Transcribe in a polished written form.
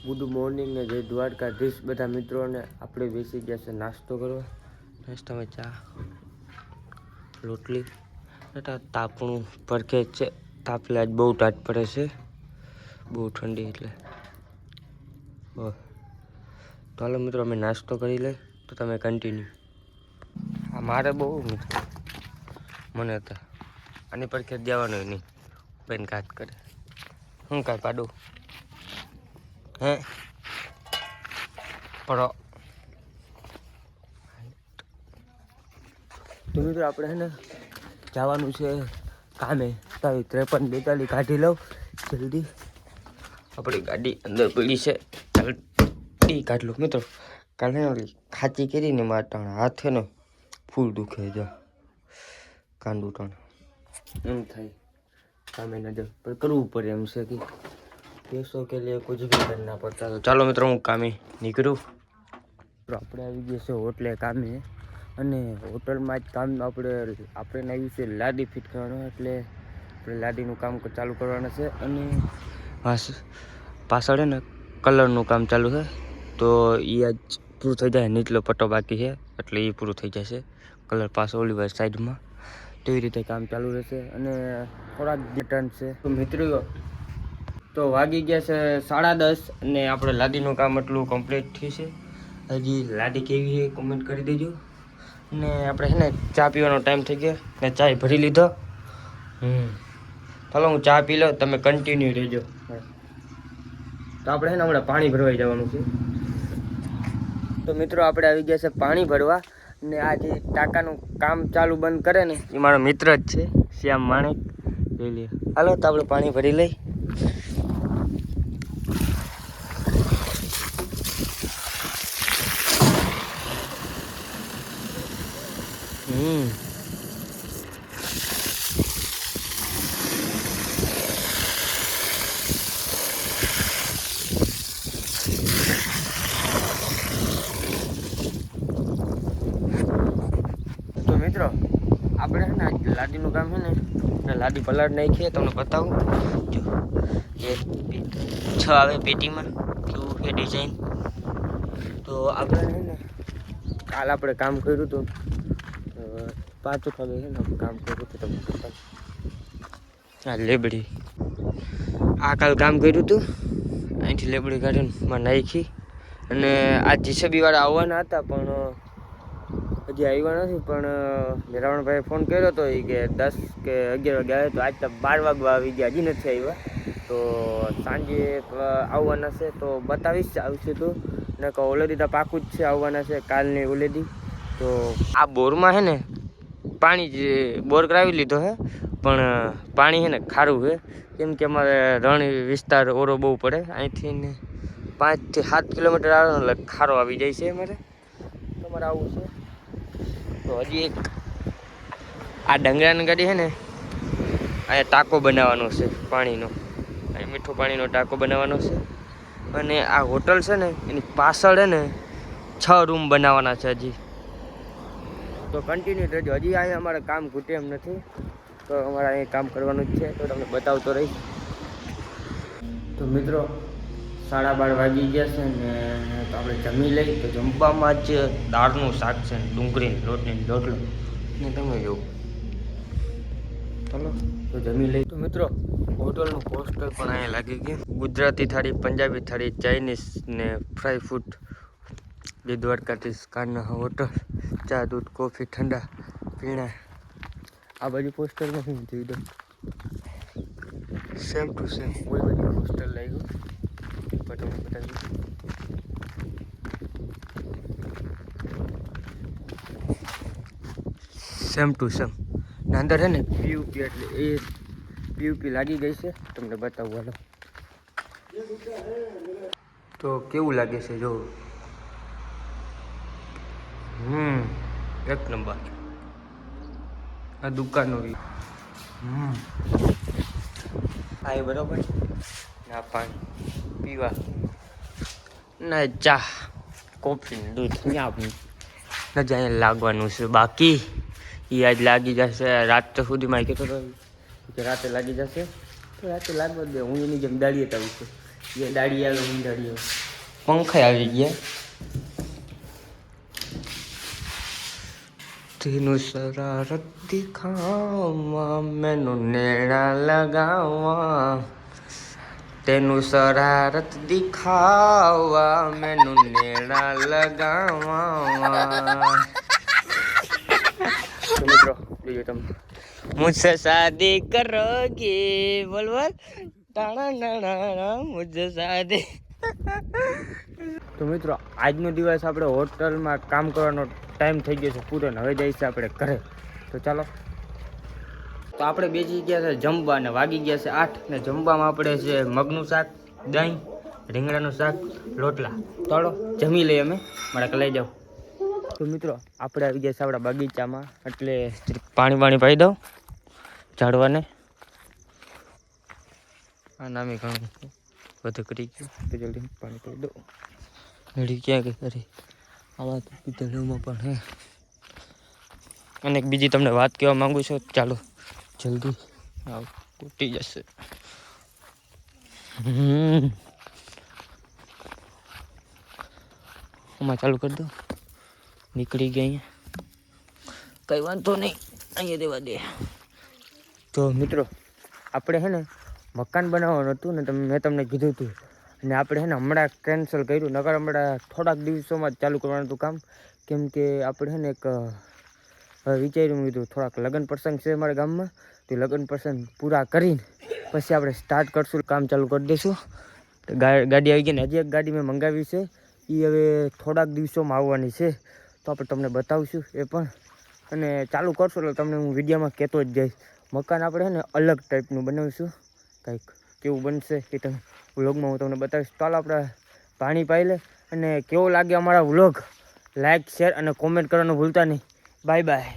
Good morning ને જય દ્વારકાધીશ બધા મિત્રોને. આપણે બેસી ગયા છે નાસ્તો કરવા. નાસ્તામાં ચા, રોટલી, તાપણું પરખે છે. તાપલે આજ બહુ ટાટ પડે છે, બહુ ઠંડી એટલે. તો હાલો મિત્રો અમે નાસ્તો કરી લઈ, તો તમે કન્ટિન્યુ. હા મારે બહુ મિત્રો મને હતા આની પરખે જવાનું નહીં, બેન કાટ કરે. હું કાંઈ પાડું હે પડો. તો મિત્રો આપણે હે ને જવાનું છે કામે. 53-42 કાઢી લઉં જલ્દી. આપણી ગાડી અંદર પડી છે, જલ્દી કાઢ લો મિત્રો. કાલે ઓલી ખાચી કરીને મારા હાથે ને ફૂલ દુખે છે, કાંદું ટાણ એમ થાય. કામે નજર પર કરવું પડે એમ છે કે पैसों के लिए कुछ भी करना पड़ता है. ચાલો મિત્રો હું કામે નીકળું. આપણે આવી ગયા છે હોટલે કામે, અને હોટલમાં જ કામ આપણે આવ્યું છે લાદી ફિટ કરવાનું. એટલે આપણે લાદીનું કામ ચાલુ કરવાનું છે. અને પાછળ ને કલરનું કામ ચાલુ છે, તો એ આજ પૂરું થઈ જાય. નીચલો પટ્ટો બાકી છે એટલે એ પૂરું થઈ જશે. કલર પાછો ઓલી વાર સાઈડમાં તેવી રીતે કામ ચાલુ રહેશે. અને થોડાક રિટર્ન છે તો મિત્રો. તો વાગી ગયા છે 10:30 અને આપણે લાદીનું કામ એટલું કમ્પ્લીટ થયું છે. હજી લાદી કેવી છે કોમેન્ટ કરી દેજો. અને આપણે છે ને ચા પીવાનો ટાઈમ થઈ ગયો ને ચા ભરી લીધો. ચાલો હું ચા પી લો, તમે કન્ટિન્યુ રહેજો. તો આપણે છે ને હમણાં પાણી ભરવાઈ જવાનું છે. તો મિત્રો આપણે આવી ગયા છે પાણી ભરવા. ને આ જે ટાંકાનું કામ ચાલુ બંધ કરે ને એ મારો મિત્ર જ છે, શ્યામ માણેક. લઈ લે. હાલો તો આપણે પાણી ભરી લઈ. તો મિત્રો આપણે છે ને લાદીનું કામ છે ને લાદી પલાટ નાખીએ. તમને બતાવું જો, 6 આવે પેટીમાં, કેવું છે ડિઝાઇન. તો આપણે છે ને કાલ આપણે કામ કર્યું હતું 5 વાગે છે ને કામ કર્યું હતું. તમને બતાવું આ લેબડી, આ કાલ કામ કર્યું હતું. અહીંથી લેબડી ગાર્ડનમાં નાખી. અને આ જીસીબી વાળા આવવાના હતા પણ હજી આવ્યા નથી. પણ રાવણભાઈએ ફોન કર્યો હતો એ કે 10 કે 11 વાગે આવે. તો આજ તો 12 વાગવા આવી ગયા, હજી નથી આવ્યા. તો સાંજે આવવાના છે તો બતાવીશ આવશે તો. ને કહો ઓલેદી તો પાકું જ છે આવવાના છે, કાલની ઓલેદી. તો આ બોરમાં છે ને પાણી જે બોર કરાવી લીધો છે, પણ પાણી છે ને ખારું છે. કેમ કે અમારે રણ વિસ્તાર ઓરો બહુ પડે. અહીંથી ને 5 થી 7 કિલોમીટર આવે એટલે ખારો આવી જાય છે અમારે. તમારે આવું છે તો હજી એક આ ડંગરાની ગાડી છે ને અહીંયા ટાંકો બનાવવાનો છે પાણીનો. અહીં મીઠું પાણીનો ટાંકો બનાવવાનો છે. અને આ હોટલ છે ને એની પાછળ છે ને 6 રૂમ બનાવવાના છે હજી. તો કન્ટિન્યુ રહેજો. હજી અહીંયા અમારે કામ ઘૂટે એમ નથી, તો અમારે અહીંયા કામ કરવાનું જ છે. તો તમને બતાવતો રહીશ. તો મિત્રો 12:30 વાગી ગયા છે ને. તો આપણે જમી લઈ. તો જમવામાં જ દાળનું શાક છે, ડુંગળી લોટની રોટલો ને તમે જોવો. ચાલો તો જમી લઈ. તો મિત્રો હોટલનું પોસ્ટર પણ અહીંયા લાગી ગયું. ગુજરાતી થાળી, પંજાબી થાળી, ચાઇનીઝ ને ફ્રાય ફૂડ. જે દ્વારકાધીશ કારના હોટલ. ચા, દૂધ, કોફી, ઠંડા પીણા. આ બાજુ પોસ્ટરમાં હું જોઈ દઉં, સેમ ટુ સેમ કોઈ બાજુ પોસ્ટર લાગ્યું. બતાવું સેમ ટુ સેમ. ને અંદર છે ને પીયુપી, એટલે એ પીયુપી લાગી ગઈ છે. તમને બતાવું હાલો. તો કેવું લાગે છે જો. એક નંબર. આ દુકાનનો આ એ બરોબર. ના પાણી પીવા ના ચા, કોફી, દૂધ આપણે ન જાય લાગવાનું છે. બાકી એ આજ લાગી જશે રાત સુધીમાં. કહેતો હતો કે રાતે લાગી જશે, તો રાતે લાગવા દે. હું એની જેમ દાડીએ આવું છું. એ દાડી આવે, હું દાડી આવું. પંખા આવી ગયા. તેનું શરારત દિખાવા મેનું નેણા લગાવા, તેનું શરારત દિખાવા મેનું નેણા લગાવા. તો મિત્રો જોજો તમે મુझसे शादी करोगी बोल बोल ટાણા મુझसे शादी. તો મિત્રો આજનો દિવસ આપણે હોટલમાં કામ કરવાનો ટાઈમ થઈ ગયો છે પૂરો ને હવે જઈએ છીએ આપણે ઘરે. તો ચાલો. તો આપણે બેસી ગયા છે જમવા ને વાગી ગયા છે 8 ને જમવામાં આપણે છે મગનું શાક, દહીં, રીંગણાનું શાક, રોટલા. ચાલો જમી લઈએ અમે. મારા કલાઈ જાઓ. તો મિત્રો આપણે આવી ગયા છે આપણા બગીચામાં, એટલે પાણી પાઈ દઉં ઝાડવાને. આ નામે ઘણું બધું કરી ગયું તો જલ્દી પાણી પાઈ દઉં. ઘડી ક્યાં ગઈ અરે આવા તો પિતળીઓમાં પણ હે. અને બીજી તમને વાત કહેવા માંગુ છું, ચાલો જલ્દી આવ તૂટી જશે. આમાં ચાલુ કરી દો. નીકળી ગયા અહીંયા, કંઈ વાંધો નહીં, અહીંયા દેવા દે. તો મિત્રો આપણે હે ને મકાન બનાવવાનું હતું ને, મેં તમને કીધું હતું, અને આપણે હે ને હમણાં કેન્સલ કર્યું. નકર હમણાં થોડાક દિવસોમાં જ ચાલુ કરવાનું હતું કામ. કેમ કે આપણે હે ને એક વિચાર્યું કીધું થોડાક લગ્ન પ્રસંગ છે અમારા ગામમાં, તો લગ્ન પ્રસંગ પૂરા કરીને પછી આપણે સ્ટાર્ટ કરશું, કામ ચાલુ કરી દઈશું. ગાડી આવી ગઈ ને હજી એક ગાડી મેં મંગાવી છે, એ હવે થોડાક દિવસોમાં આવવાની છે. તો આપણે તમને બતાવશું એ પણ, અને ચાલુ કરશું એટલે તમને હું વિડીયોમાં કહેતો જ જઈશ. મકાન આપણે છે ને અલગ ટાઈપનું બનાવીશું, કંઈક કેવું બનશે એ તમે વ્લોગમાં હું તમને બતાવીશ. ચાલો આપણે પાણી પાઈ લે, અને કેવો લાગે અમારા વ્લોગ લાઈક, શેર અને કોમેન્ટ કરવાનું ભૂલતા નહીં. Bye bye.